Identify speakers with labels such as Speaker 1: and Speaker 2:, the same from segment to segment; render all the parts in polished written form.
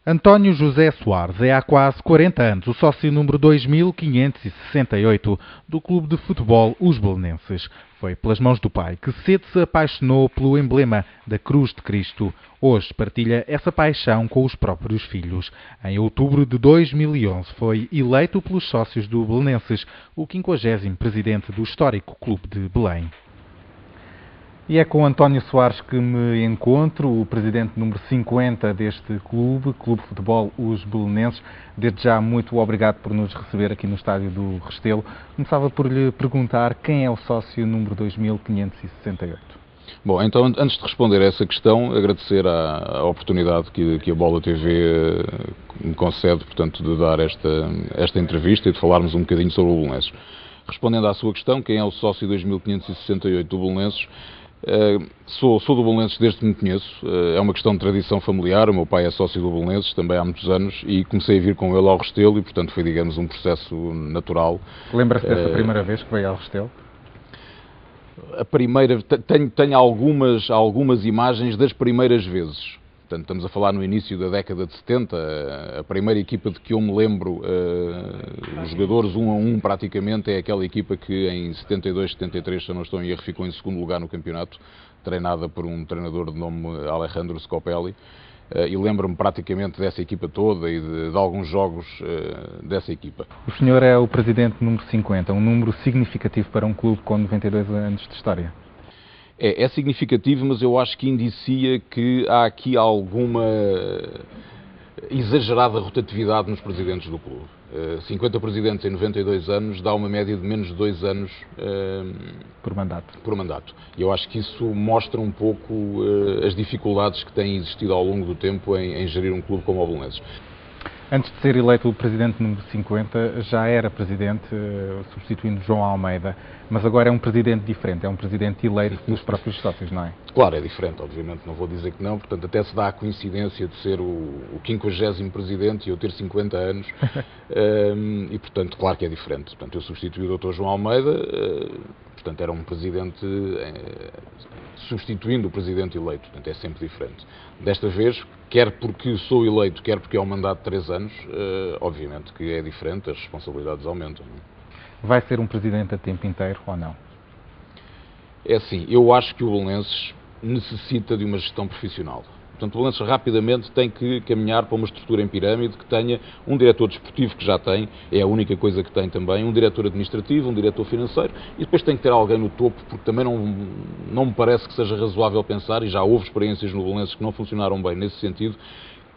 Speaker 1: António José Soares é há quase 40 anos o sócio número 2568 do clube de futebol Os Belenenses. Foi pelas mãos do pai que cedo se apaixonou pelo emblema da Cruz de Cristo. Hoje partilha essa paixão com os próprios filhos. Em outubro de 2011 foi eleito pelos sócios do Belenenses o 50º presidente do histórico clube de Belém. E é com António Soares que me encontro, o presidente número 50 deste clube, Clube de Futebol Os Belenenses. Desde já, muito obrigado por nos receber aqui no estádio do Restelo. Começava por lhe perguntar quem é o sócio número 2568.
Speaker 2: Bom, então, antes de responder a essa questão, agradecer a oportunidade que a Bola TV me concede, portanto, de dar esta entrevista e de falarmos um bocadinho sobre o Belenenses. Respondendo à sua questão, quem é o sócio 2568 do Belenenses? Sou do Belenenses desde que me conheço. É uma questão de tradição familiar. O meu pai é sócio do Belenenses também há muitos anos e comecei a vir com ele ao Restelo e, portanto, foi, digamos, um processo natural.
Speaker 1: Lembra-se dessa primeira vez que veio ao Restelo?
Speaker 2: A primeira, tenho algumas imagens das primeiras vezes. Portanto, estamos a falar no início da década de 70, a primeira equipa de que eu me lembro, os jogadores 1 a 1 praticamente, é aquela equipa que em 72, 73, se eu não estou em erro, ficou em segundo lugar no campeonato, treinada por um treinador de nome Alejandro Scopelli, e lembro-me praticamente dessa equipa toda e de alguns jogos dessa equipa.
Speaker 1: O senhor é o presidente número 50, um número significativo para um clube com 92 anos de história.
Speaker 2: É significativo, mas eu acho que indicia que há aqui alguma exagerada rotatividade nos presidentes do clube. 50 presidentes em 92 anos dá uma média de menos de 2 anos
Speaker 1: por mandato.
Speaker 2: E eu acho que isso mostra um pouco as dificuldades que têm existido ao longo do tempo em gerir um clube como o Belenenses.
Speaker 1: Antes de ser eleito o presidente número 50, já era presidente, substituindo João Almeida, mas agora é um presidente diferente, é um presidente eleito pelos próprios sócios, não é?
Speaker 2: Claro, é diferente, obviamente, não vou dizer que não, portanto até se dá a coincidência de ser o 50º presidente e eu ter 50 anos, e portanto, claro que é diferente. Portanto, eu substituí o Dr. João Almeida, portanto era um presidente substituindo o presidente eleito, portanto é sempre diferente. Desta vez, quer porque sou eleito, quer porque é um mandato de 3 anos, obviamente que é diferente, as responsabilidades aumentam. Não?
Speaker 1: Vai ser um presidente a tempo inteiro ou não?
Speaker 2: É assim, eu acho que o Belenenses necessita de uma gestão profissional. Portanto, o Belenenses rapidamente tem que caminhar para uma estrutura em pirâmide que tenha um diretor desportivo, que já tem, é a única coisa que tem também, um diretor administrativo, um diretor financeiro, e depois tem que ter alguém no topo, porque também não me parece que seja razoável pensar, e já houve experiências no Belenenses que não funcionaram bem nesse sentido,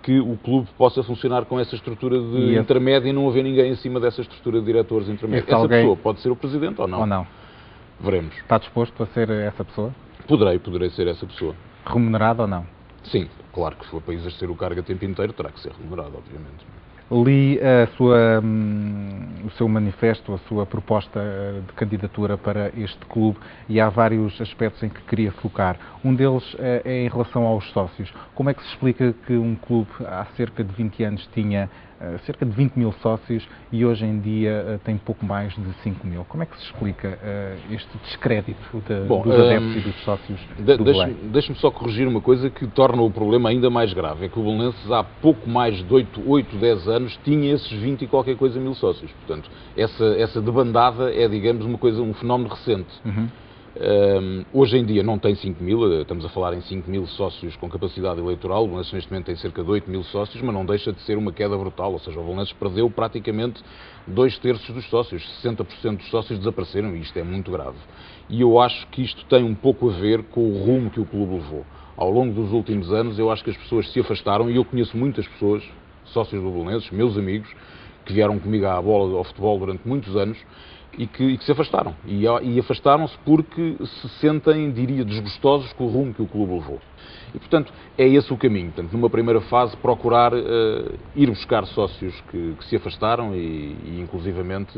Speaker 2: que o clube possa funcionar com essa estrutura de intermédia e não haver ninguém acima dessa estrutura de diretores intermédios. Essa pessoa pode ser o presidente ou não?
Speaker 1: Ou não?
Speaker 2: Veremos.
Speaker 1: Está disposto a ser essa pessoa?
Speaker 2: Poderei ser essa pessoa.
Speaker 1: Remunerado ou não?
Speaker 2: Sim, claro que se for para exercer o cargo a tempo inteiro terá que ser remunerado, obviamente.
Speaker 1: Li o seu manifesto, a sua proposta de candidatura para este clube e há vários aspectos em que queria focar. Um deles é em relação aos sócios. Como é que se explica que um clube há cerca de 20 anos tinha cerca de 20 mil sócios e hoje em dia tem pouco mais de 5 mil? Como é que se explica este descrédito dos adeptos e dos sócios do Belém?
Speaker 2: Deixe-me só corrigir uma coisa que torna o problema ainda mais grave. É que o Belenenses há pouco mais de 8, 10 anos tinha esses 20 e qualquer coisa mil sócios. Portanto, essa debandada é, digamos, um fenómeno recente.
Speaker 1: Uhum.
Speaker 2: Hoje em dia não tem 5 mil, estamos a falar em 5 mil sócios com capacidade eleitoral. O Belenenses neste momento tem cerca de 8 mil sócios, mas não deixa de ser uma queda brutal, ou seja, o Belenenses perdeu praticamente 2/3 dos sócios, 60% dos sócios desapareceram e isto é muito grave. E eu acho que isto tem um pouco a ver com o rumo que o clube levou. Ao longo dos últimos anos eu acho que as pessoas se afastaram e eu conheço muitas pessoas, sócios do Belenenses, meus amigos, que vieram comigo à bola, ao futebol durante muitos anos, e que se afastaram. E afastaram-se porque se sentem, diria, desgostosos com o rumo que o clube levou. E, portanto, é esse o caminho. Portanto, numa primeira fase, procurar ir buscar sócios que se afastaram e inclusivamente,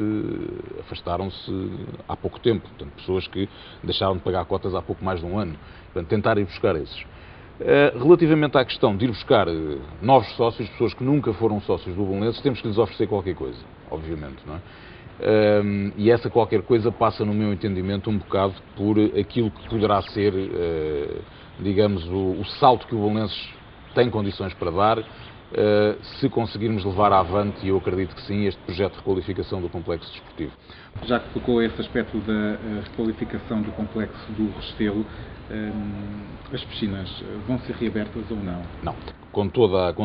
Speaker 2: afastaram-se há pouco tempo. Portanto, pessoas que deixaram de pagar cotas há pouco mais de um ano. Portanto, tentar ir buscar esses. Relativamente à questão de ir buscar novos sócios, pessoas que nunca foram sócios do Belenenses, temos que lhes oferecer qualquer coisa, obviamente, não é? E essa qualquer coisa passa, no meu entendimento, um bocado por aquilo que poderá ser, digamos, o salto que o Belenenses tem condições para dar, se conseguirmos levar avante, e eu acredito que sim, este projeto de requalificação do complexo desportivo.
Speaker 1: Já que tocou esse aspecto da requalificação do complexo do Restelo, as piscinas vão ser reabertas ou não?
Speaker 2: Não. Com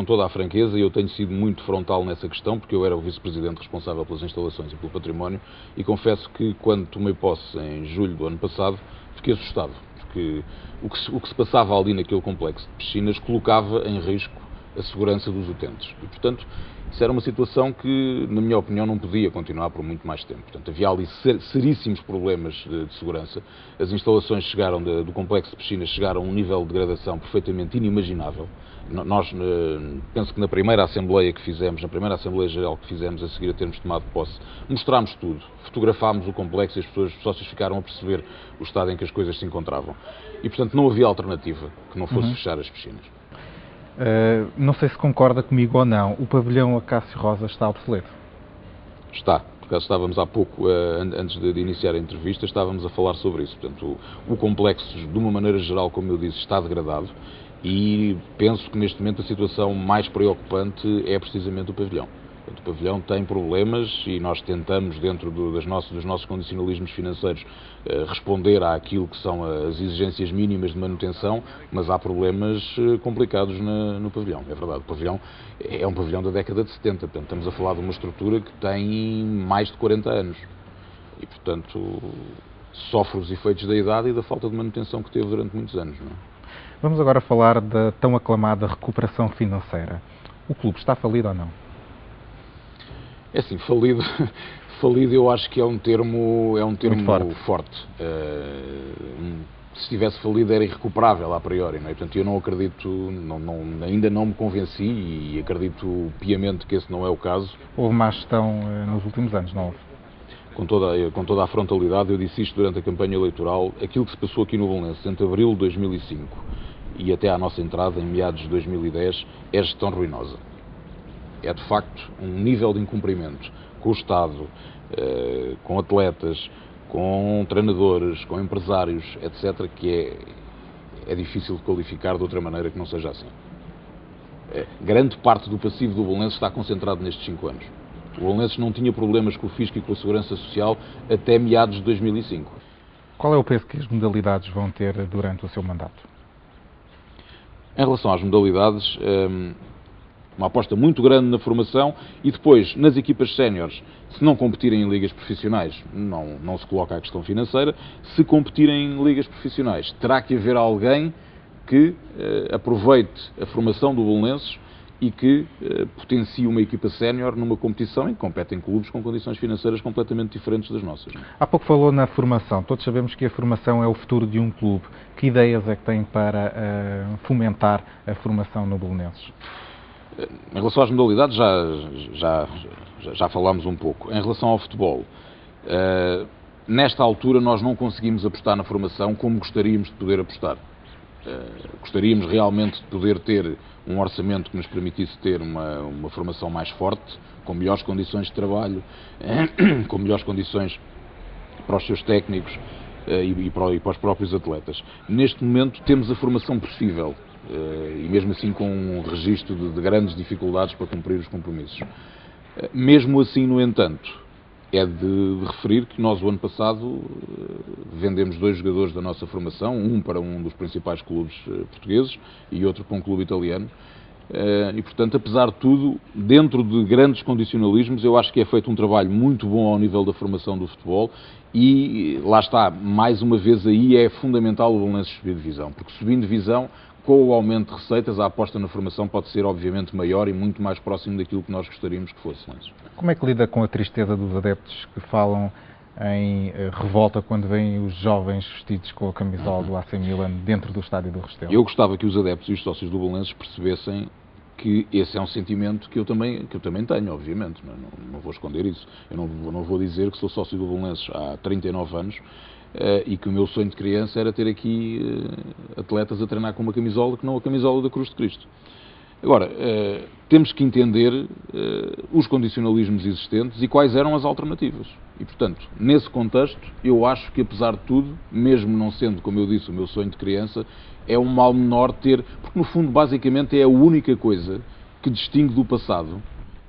Speaker 2: toda a franqueza, eu tenho sido muito frontal nessa questão, porque eu era o vice-presidente responsável pelas instalações e pelo património, e confesso que quando tomei posse em julho do ano passado, fiquei assustado, porque o que se passava ali naquele complexo de piscinas colocava em risco a segurança dos utentes. E, portanto, isso era uma situação que, na minha opinião, não podia continuar por muito mais tempo. Portanto, havia ali seríssimos problemas de segurança. As instalações do complexo de piscinas chegaram a um nível de degradação perfeitamente inimaginável. Nós, penso que na primeira Assembleia que fizemos, na primeira Assembleia Geral que fizemos a seguir a termos tomado posse, mostrámos tudo, fotografámos o complexo e os sócios ficaram a perceber o estado em que as coisas se encontravam. E, portanto, não havia alternativa que não fosse fechar as piscinas.
Speaker 1: Não sei se concorda comigo ou não, o pavilhão Acácio Rosa está obsoleto?
Speaker 2: Está. Por acaso estávamos há pouco, antes de iniciar a entrevista, estávamos a falar sobre isso. Portanto, o complexo, de uma maneira geral, como eu disse, está degradado e penso que neste momento a situação mais preocupante é precisamente o pavilhão. Portanto, o pavilhão tem problemas e nós tentamos, dentro dos nossos condicionalismos financeiros, responder àquilo que são as exigências mínimas de manutenção, mas há problemas complicados no pavilhão. É verdade, o pavilhão é um pavilhão da década de 70, portanto, estamos a falar de uma estrutura que tem mais de 40 anos e, portanto, sofre os efeitos da idade e da falta de manutenção que teve durante muitos anos. Não é?
Speaker 1: Vamos agora falar da tão aclamada recuperação financeira. O clube está falido ou não?
Speaker 2: É assim, falido eu acho que é um termo forte. Se estivesse falido era irrecuperável a priori, não é? Portanto, eu não acredito, ainda não me convenci e acredito piamente que esse não é o caso.
Speaker 1: Houve má gestão nos últimos anos, não houve?
Speaker 2: Com toda a frontalidade, eu disse isto durante a campanha eleitoral, aquilo que se passou aqui no Belenenses entre abril de 2005 e até à nossa entrada em meados de 2010 é gestão ruinosa. É de facto um nível de incumprimento com o Estado, com atletas, com treinadores, com empresários, etc., que é difícil de qualificar de outra maneira que não seja assim. Grande parte do passivo do Belenenses está concentrado nestes 5 anos. O Belenenses não tinha problemas com o fisco e com a segurança social até meados de 2005.
Speaker 1: Qual é o peso que as modalidades vão ter durante o seu mandato?
Speaker 2: Em relação às modalidades, uma aposta muito grande na formação e depois, nas equipas séniores, se não competirem em ligas profissionais, não se coloca a questão financeira. Se competirem em ligas profissionais, terá que haver alguém que aproveite a formação do Belenenses e que potencie uma equipa sénior numa competição em que competem clubes com condições financeiras completamente diferentes das nossas.
Speaker 1: Há pouco falou na formação. Todos sabemos que a formação é o futuro de um clube. Que ideias é que tem para fomentar a formação no Belenenses?
Speaker 2: Em relação às modalidades, já falámos um pouco. Em relação ao futebol, nesta altura nós não conseguimos apostar na formação como gostaríamos de poder apostar. Gostaríamos realmente de poder ter um orçamento que nos permitisse ter uma formação mais forte, com melhores condições de trabalho, com melhores condições para os seus técnicos e para os próprios atletas. Neste momento temos a formação possível e mesmo assim com um registro de grandes dificuldades para cumprir os compromissos. Mesmo assim, no entanto, é de referir que nós, o ano passado, vendemos 2 jogadores da nossa formação, um para um dos principais clubes portugueses e outro para um clube italiano. E, portanto, apesar de tudo, dentro de grandes condicionalismos, eu acho que é feito um trabalho muito bom ao nível da formação do futebol e, lá está, mais uma vez aí é fundamental o Belenenses subir de divisão, porque subindo de divisão, com o aumento de receitas, a aposta na formação pode ser, obviamente, maior e muito mais próximo daquilo que nós gostaríamos que fosse.
Speaker 1: Como é que lida com a tristeza dos adeptos que falam em revolta quando veem os jovens vestidos com a camisola do AC Milan dentro do estádio do Restelo?
Speaker 2: Eu gostava que os adeptos e os sócios do Belenenses percebessem que esse é um sentimento que eu também tenho, obviamente. Não vou esconder isso. Eu não vou dizer que sou sócio do Belenenses há 39 anos e que o meu sonho de criança era ter aqui atletas a treinar com uma camisola que não a camisola da Cruz de Cristo. Agora, temos que entender os condicionalismos existentes e quais eram as alternativas. E, portanto, nesse contexto, eu acho que, apesar de tudo, mesmo não sendo, como eu disse, o meu sonho de criança, é um mal menor ter... Porque, no fundo, basicamente, é a única coisa que distingue do passado,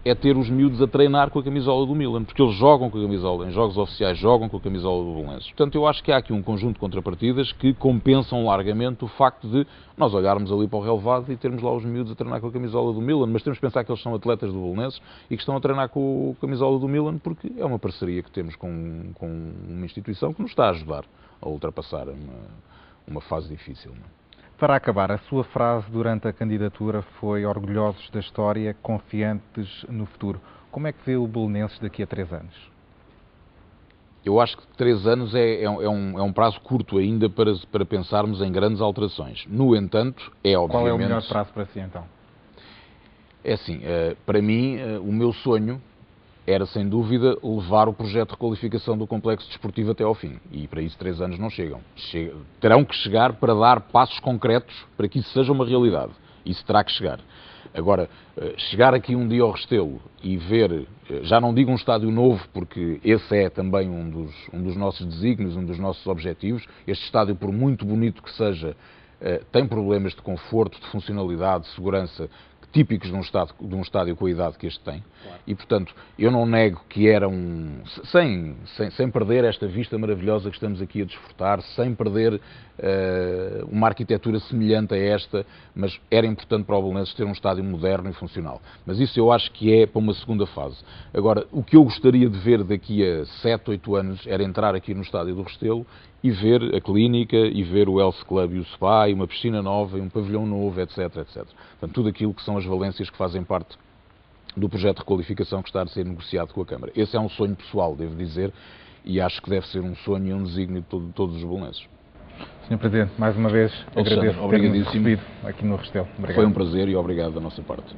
Speaker 2: é ter os miúdos a treinar com a camisola do Milan, porque eles jogam com a camisola, em jogos oficiais jogam com a camisola do Belenenses. Portanto, eu acho que há aqui um conjunto de contrapartidas que compensam largamente o facto de nós olharmos ali para o relevado e termos lá os miúdos a treinar com a camisola do Milan, mas temos que pensar que eles são atletas do Belenenses e que estão a treinar com a camisola do Milan porque é uma parceria que temos com uma instituição que nos está a ajudar a ultrapassar uma fase difícil. Não é?
Speaker 1: Para acabar, a sua frase durante a candidatura foi orgulhosos da história, confiantes no futuro. Como é que vê o Belenenses daqui a 3 anos?
Speaker 2: Eu acho que 3 anos é um prazo curto ainda para pensarmos em grandes alterações. No entanto, obviamente...
Speaker 1: Qual é o melhor prazo para si, então?
Speaker 2: É assim, para mim, o meu sonho era, sem dúvida, levar o projeto de requalificação do complexo desportivo até ao fim. E para isso 3 anos não chegam. Terão que chegar para dar passos concretos para que isso seja uma realidade. Isso terá que chegar. Agora, chegar aqui um dia ao Restelo e ver, já não digo um estádio novo, porque esse é também um dos nossos desígnios, um dos nossos objetivos. Este estádio, por muito bonito que seja, tem problemas de conforto, de funcionalidade, de segurança, típicos de um estádio com a idade que este tem. Claro. E, portanto, eu não nego que era sem perder esta vista maravilhosa que estamos aqui a desfrutar, sem perder uma arquitetura semelhante a esta, mas era importante para o Belenenses ter um estádio moderno e funcional. Mas isso eu acho que é para uma segunda fase. Agora, o que eu gostaria de ver daqui a 7, 8 anos era entrar aqui no estádio do Restelo e ver a clínica, e ver o Health Club e o spa, e uma piscina nova, e um pavilhão novo, etc, etc. Portanto, tudo aquilo que são as valências que fazem parte do projeto de requalificação que está a ser negociado com a Câmara. Esse é um sonho pessoal, devo dizer, e acho que deve ser um sonho e um desígnio de todos os belenenses.
Speaker 1: Sr. Presidente, mais uma vez agradeço por ter-nos recebido aqui no Restelo. Obrigado.
Speaker 2: Foi um prazer e obrigado da nossa parte.